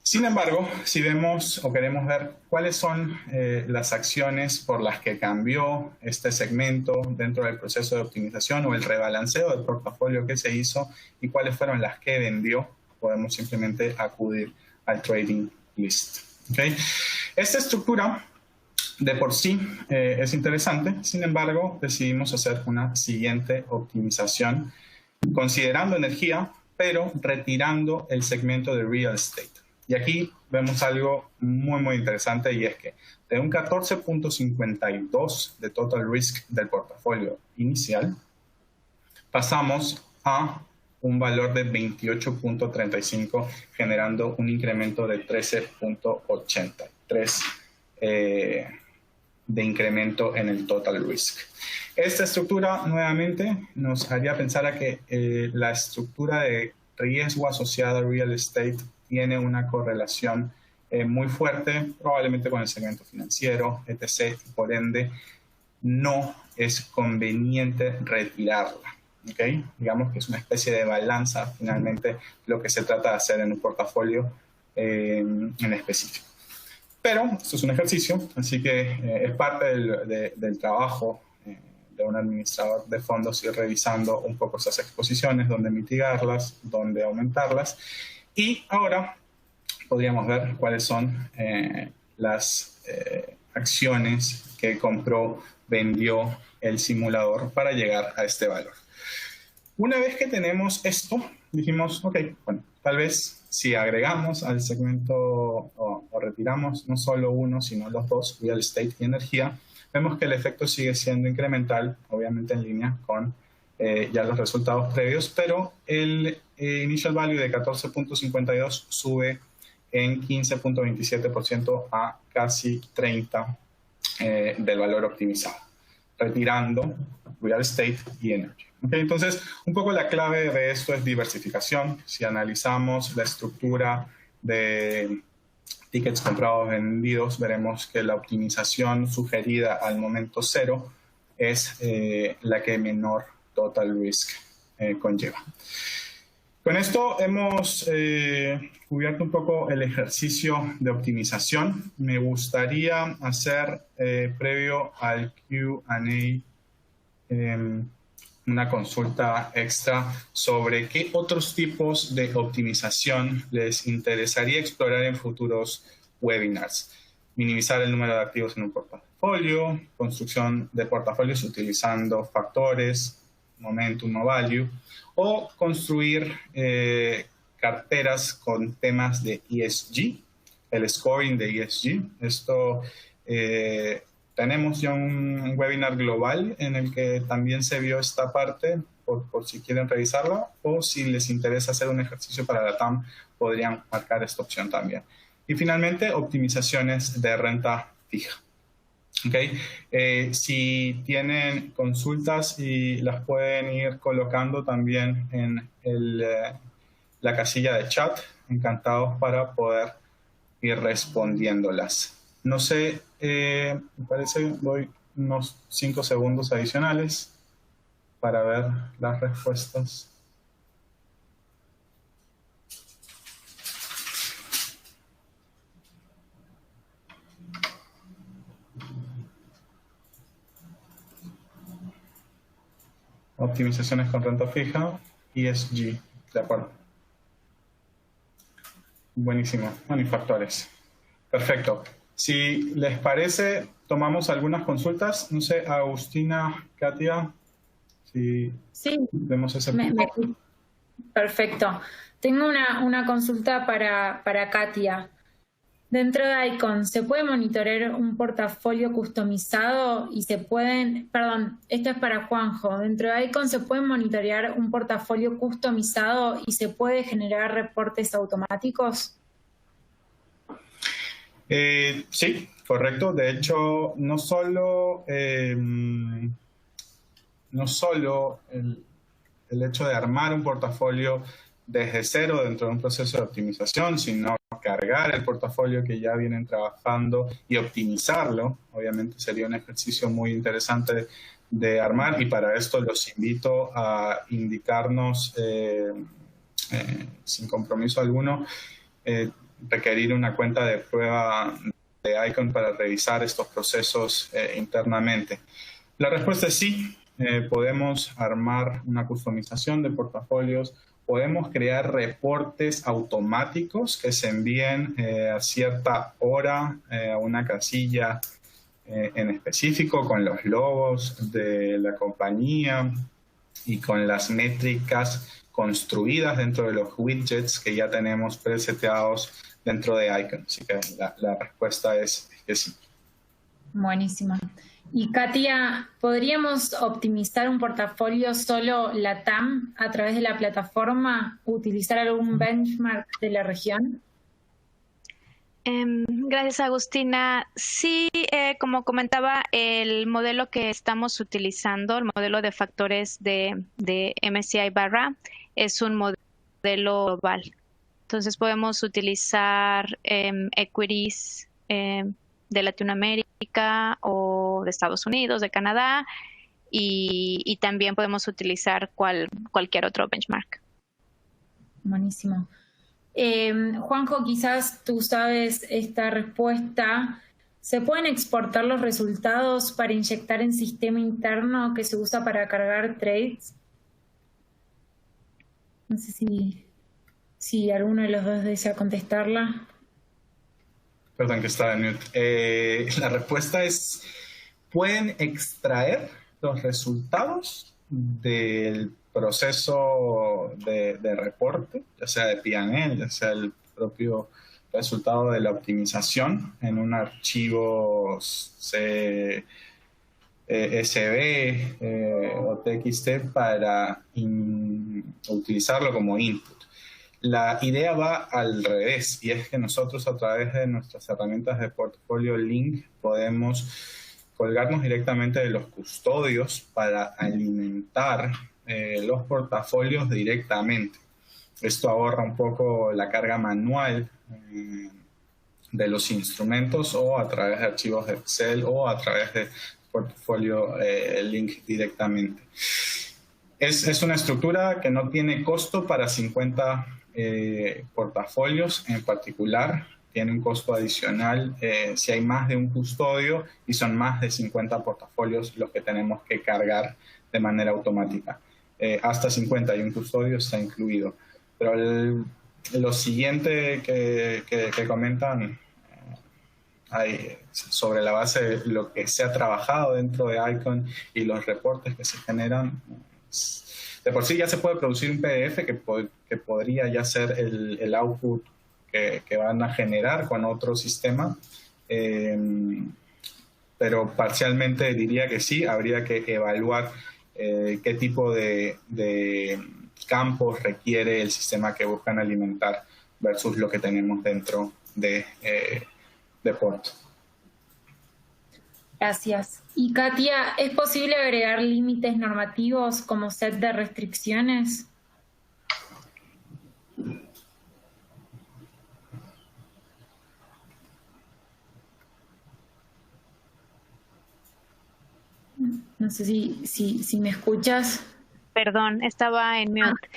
Sin embargo, si vemos o queremos ver cuáles son las acciones por las que cambió este segmento dentro del proceso de optimización o el rebalanceo del portafolio que se hizo y cuáles fueron las que vendió, podemos simplemente acudir al trading list. ¿Okay? Esta estructura de por sí es interesante, sin embargo, decidimos hacer una siguiente optimización considerando energía, pero retirando el segmento de real estate. Y aquí vemos algo muy interesante, y es que de un 14.52 de total risk del portafolio inicial, pasamos a un valor de 28.35, generando un incremento de 13.83 de incremento en el total risk. Esta estructura nuevamente nos haría pensar a que la estructura de riesgo asociada al real estate tiene una correlación muy fuerte, probablemente con el segmento financiero, etc. Y por ende, no es conveniente retirarla. ¿Okay? Digamos que es una especie de balanza, finalmente, lo que se trata de hacer en un portafolio en específico. Pero esto es un ejercicio, así que es parte del trabajo de un administrador de fondos, ir revisando un poco esas exposiciones, dónde mitigarlas, dónde aumentarlas. Y ahora podríamos ver cuáles son las acciones que compró, vendió el simulador para llegar a este valor. Una vez que tenemos esto, dijimos, ok, bueno, tal vez si agregamos al segmento o retiramos no solo uno, sino los dos, real estate y energía, vemos que el efecto sigue siendo incremental, obviamente en línea con ya los resultados previos, pero el initial value de 14.52 sube en 15.27% a casi 30% del valor optimizado, retirando real estate y energy. Okay, entonces, un poco la clave de esto es diversificación. Si analizamos la estructura de tickets comprados vendidos, veremos que la optimización sugerida al momento cero es la que menor total risk conlleva. Con esto hemos cubierto un poco el ejercicio de optimización. Me gustaría hacer, previo al Q&A, una consulta extra sobre qué otros tipos de optimización les interesaría explorar en futuros webinars. Minimizar el número de activos en un portafolio, construcción de portafolios utilizando factores, momentum o value, o construir carteras con temas de ESG, el scoring de ESG. Esto, tenemos ya un webinar global en el que también se vio esta parte, por si quieren revisarla, o si les interesa hacer un ejercicio para la TAM, podrían marcar esta opción también. Y finalmente, optimizaciones de renta fija. Okay. Si tienen consultas y las pueden ir colocando también en la casilla de chat, encantados para poder ir respondiéndolas. No sé, me parece, doy unos 5 segundos adicionales para ver las respuestas. Optimizaciones con renta fija, ESG, de acuerdo. Buenísimo, manufactores. Perfecto. Si les parece, tomamos algunas consultas. No sé, Agustina, Katia, si sí, vemos ese punto. Perfecto. Tengo una consulta para Katia. Dentro de Icon, ¿se puede monitorear un portafolio customizado y se pueden, perdón, esto es para Juanjo, dentro de Icon se puede monitorear un portafolio customizado y se puede generar reportes automáticos? Sí, correcto. De hecho, no solo el hecho de armar un portafolio desde cero dentro de un proceso de optimización, sino cargar el portafolio que ya vienen trabajando y optimizarlo. Obviamente sería un ejercicio muy interesante de armar, y para esto los invito a indicarnos sin compromiso alguno, requerir una cuenta de prueba de Icon para revisar estos procesos internamente. La respuesta es sí. Podemos armar una customización de portafolios, podemos crear reportes automáticos que se envíen a cierta hora a una casilla en específico con los logos de la compañía y con las métricas construidas dentro de los widgets que ya tenemos preseteados dentro de Icon. Así que la respuesta es que sí. Buenísimo. Y Katia, ¿podríamos optimizar un portafolio solo LATAM a través de la plataforma? ¿Utilizar algún benchmark de la región? Gracias, Agustina. Sí, como comentaba, el modelo que estamos utilizando, el modelo de factores de MSCI Barra, es un modelo global. Entonces podemos utilizar equities de Latinoamérica o de Estados Unidos, de Canadá, y también podemos utilizar cualquier otro benchmark. Buenísimo. Juanjo, quizás tú sabes esta respuesta. ¿Se pueden exportar los resultados para inyectar en sistema interno que se usa para cargar trades? No sé si alguno de los dos desea contestarla. Perdón que estaba en mute. La respuesta es, pueden extraer los resultados del proceso de reporte, ya sea de P&L, ya sea el propio resultado de la optimización en un archivo CSV o TXT para utilizarlo como input. La idea va al revés, y es que nosotros a través de nuestras herramientas de Portfolio Link podemos colgarnos directamente de los custodios para alimentar los portafolios directamente. Esto ahorra un poco la carga manual de los instrumentos, o a través de archivos de Excel, o a través de Portfolio Link directamente. Es una estructura que no tiene costo para 50 portafolios en particular. Tiene un costo adicional si hay más de un custodio y son más de 50 portafolios los que tenemos que cargar de manera automática. Hasta 50 y un custodio está incluido. Pero lo siguiente que comentan sobre la base de lo que se ha trabajado dentro de Icon y los reportes que se generan, de por sí ya se puede producir un PDF que podría ya ser el output que van a generar con otro sistema, pero parcialmente diría que sí, habría que evaluar qué tipo de campos requiere el sistema que buscan alimentar versus lo que tenemos dentro de Port. Gracias. Y Katia, ¿es posible agregar límites normativos como set de restricciones? No sé si me escuchas. Perdón, estaba en mute.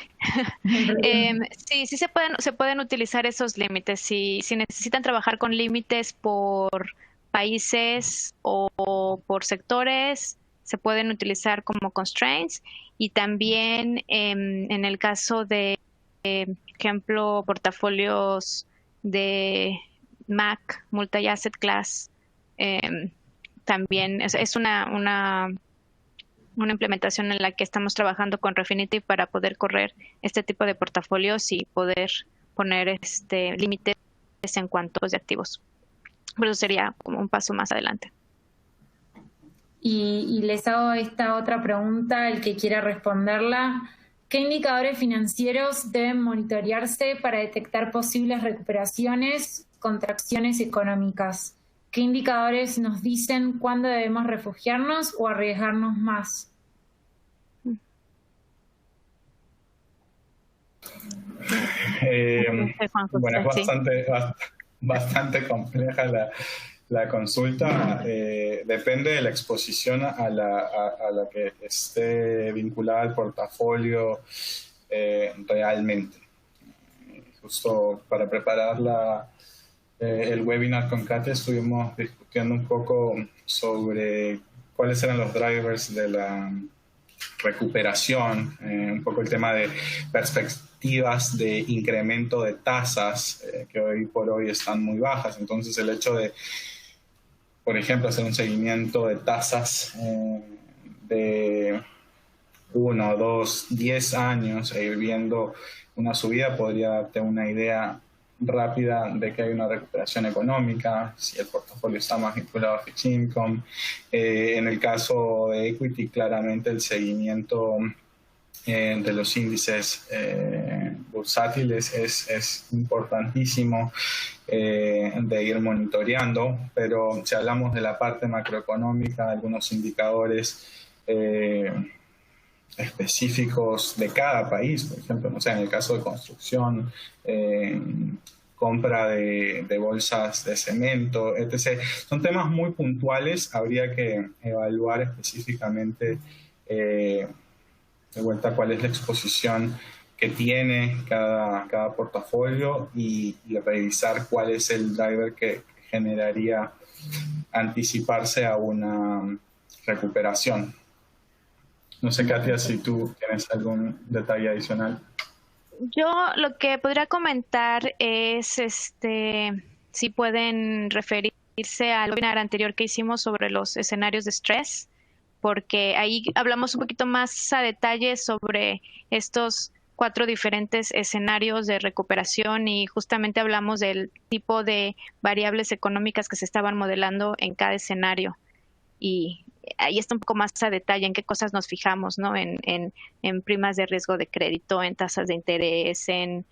Sí, sí se pueden utilizar esos límites. Si necesitan trabajar con límites por países o por sectores, se pueden utilizar como constraints. Y también en el caso de, ejemplo, portafolios de Mac, multi-asset class, también es una implementación en la que estamos trabajando con Refinitiv para poder correr este tipo de portafolios y poder poner límites en cuanto de activos. Pero eso sería como un paso más adelante. Y les hago esta otra pregunta, el que quiera responderla. ¿Qué indicadores financieros deben monitorearse para detectar posibles recuperaciones, contracciones económicas? ¿Qué indicadores nos dicen cuándo debemos refugiarnos o arriesgarnos más? Bueno, es bastante compleja la consulta. Depende de la exposición a la que esté vinculada al portafolio realmente. Justo para preparar el webinar con Katia estuvimos discutiendo un poco sobre cuáles eran los drivers de la recuperación, un poco el tema de perspectivas de incremento de tasas que hoy por hoy están muy bajas. Entonces el hecho de, por ejemplo, hacer un seguimiento de tasas de 1, 2, 10 años e ir viendo una subida podría darte una idea rápida de que hay una recuperación económica, si el portafolio está más vinculado a fixed income. En el caso de equity, claramente el seguimiento de los índices bursátiles es importantísimo de ir monitoreando, pero si hablamos de la parte macroeconómica, algunos indicadores específicos de cada país, por ejemplo, no sé, en el caso de construcción, compra de bolsas de cemento, etc. Son temas muy puntuales, habría que evaluar específicamente de vuelta cuál es la exposición que tiene cada portafolio y revisar cuál es el driver que generaría anticiparse a una recuperación. No sé, Katia, si tú tienes algún detalle adicional. Yo lo que podría comentar es si pueden referirse al webinar anterior que hicimos sobre los escenarios de estrés, porque ahí hablamos un poquito más a detalle sobre estos 4 diferentes escenarios de recuperación y justamente hablamos del tipo de variables económicas que se estaban modelando en cada escenario. Y ahí está un poco más a detalle en qué cosas nos fijamos, ¿no? En primas de riesgo de crédito, en tasas de interés, en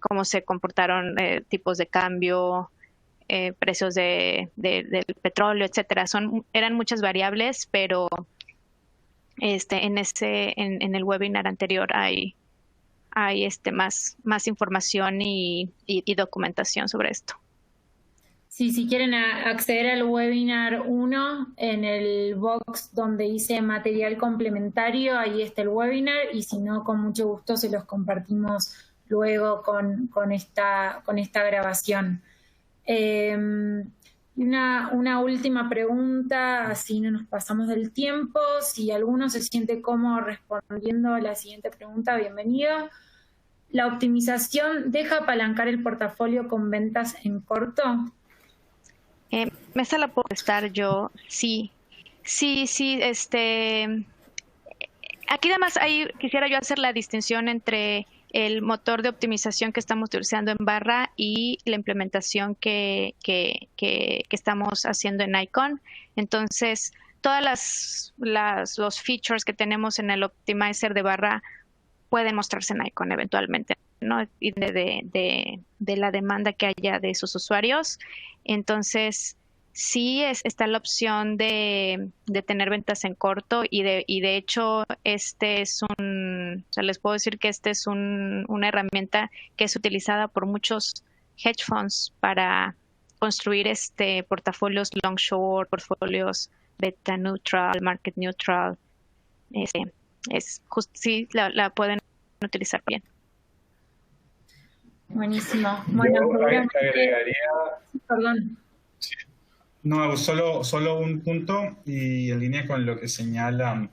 cómo se comportaron tipos de cambio, precios del petróleo, etcétera. Eran muchas variables, pero en el webinar anterior hay más información y documentación sobre esto. Sí, si quieren acceder al webinar 1, en el box donde dice material complementario, ahí está el webinar, y si no, con mucho gusto se los compartimos luego con esta grabación. Una última pregunta, así no nos pasamos del tiempo. Si alguno se siente cómodo respondiendo a la siguiente pregunta, bienvenido. ¿La optimización deja apalancar el portafolio con ventas en corto? Esa la puedo contestar yo. Sí. Aquí además quisiera yo hacer la distinción entre el motor de optimización que estamos utilizando en Barra y la implementación que estamos haciendo en Icon. Entonces, todas los features que tenemos en el Optimizer de Barra pueden mostrarse en Icon eventualmente, ¿no? Y de la demanda que haya de sus usuarios. Entonces, sí está la opción de tener ventas en corto y de hecho les puedo decir que es una herramienta que es utilizada por muchos hedge funds para construir portafolios long short, portfolios beta neutral, market neutral. Sí, la pueden utilizar bien. Buenísimo. Bueno, yo agregaría... Perdón. Sí. No, solo un punto, y en línea con lo que señala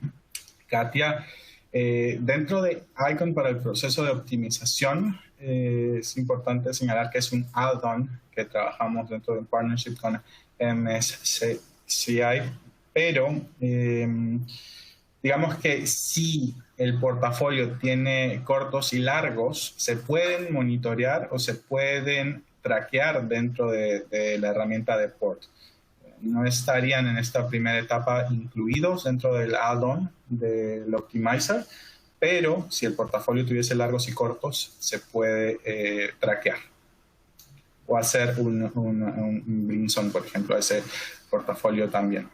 Katia, dentro de Icon para el proceso de optimización, es importante señalar que es un add-on que trabajamos dentro de un partnership con MSCI, pero digamos que si el portafolio tiene cortos y largos, se pueden monitorear o se pueden traquear dentro de la herramienta de Port. No estarían en esta primera etapa incluidos dentro del add-on del Optimizer, pero si el portafolio tuviese largos y cortos, se puede traquear o hacer un bring-on, por ejemplo, a ese portafolio también.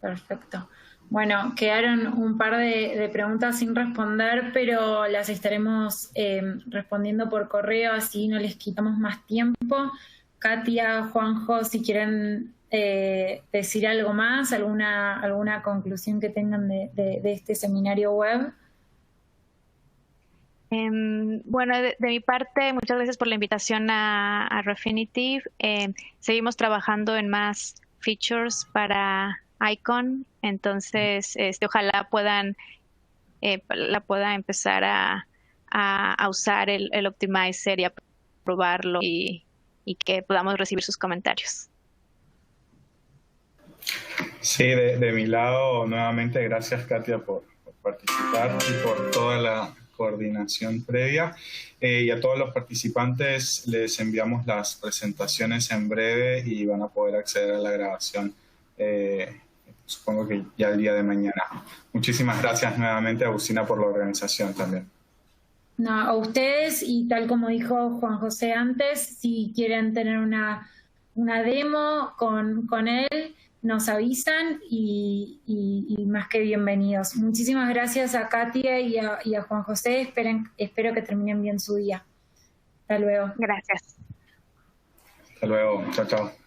Perfecto. Bueno, quedaron un par de preguntas sin responder, pero las estaremos respondiendo por correo, así no les quitamos más tiempo. Katia, Juanjo, si quieren decir algo más, alguna conclusión que tengan de este seminario web. Bueno, de mi parte, muchas gracias por la invitación a Refinitiv. Seguimos trabajando en más features para Icon, entonces ojalá la pueda empezar a usar el Optimizer y a probarlo y que podamos recibir sus comentarios. Sí, de mi lado, nuevamente gracias Katia por participar y por toda la coordinación previa. Y a todos los participantes les enviamos las presentaciones en breve y van a poder acceder a la grabación, supongo que ya el día de mañana. Muchísimas gracias nuevamente, Agustina, por la organización también. No, a ustedes, y tal como dijo Juan José antes, si quieren tener una demo con él, nos avisan y más que bienvenidos. Muchísimas gracias a Katia y a Juan José. Espero que terminen bien su día. Hasta luego. Gracias. Hasta luego. Chao, chao.